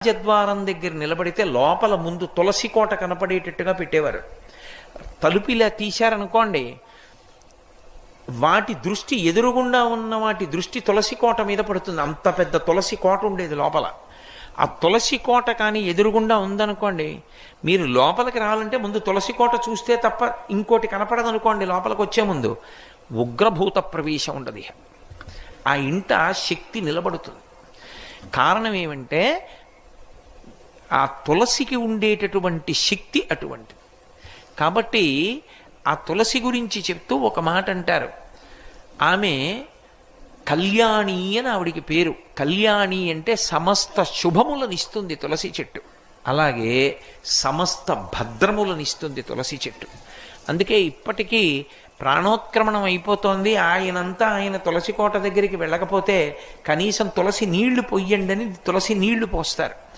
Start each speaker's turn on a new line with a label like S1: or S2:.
S1: రాజద్వారం దగ్గర నిలబడితే లోపల ముందు తులసి కోట కనపడేటట్టుగా పెట్టేవారు. తలుపు ఇలా తీశారనుకోండి, వాటి దృష్టి ఎదురుగుండా ఉన్న వాటి దృష్టి తులసి కోట మీద పడుతుంది. అంత పెద్ద తులసి కోట ఉండేది లోపల. ఆ తులసి కోట కానీ ఎదురుగుండా ఉందనుకోండి, మీరు లోపలికి రావాలంటే ముందు తులసి కోట చూస్తే తప్ప ఇంకోటి కనపడదనుకోండి. లోపలికి వచ్చే ముందు ఉగ్రభూత ప్రవేశం ఉండదు. ఆ ఇంట శక్తి నిలబడుతుంది. కారణం ఏమంటే ఆ తులసికి ఉండేటటువంటి శక్తి అటువంటిది. కాబట్టి ఆ తులసి గురించి చెప్తూ ఒక మాట అంటారు. ఆమె కళ్యాణి అని ఆవిడికి పేరు. కళ్యాణి అంటే సమస్త శుభములనిస్తుంది తులసి చెట్టు. అలాగే సమస్త భద్రములనిస్తుంది తులసి చెట్టు. అందుకే ఇప్పటికీ ప్రాణోత్క్రమణం అయిపోతోంది, ఆయనంతా ఆయన తులసి కోట దగ్గరికి వెళ్ళకపోతే కనీసం తులసి నీళ్లు పొయ్యండి అని తులసి నీళ్లు పోస్తారు.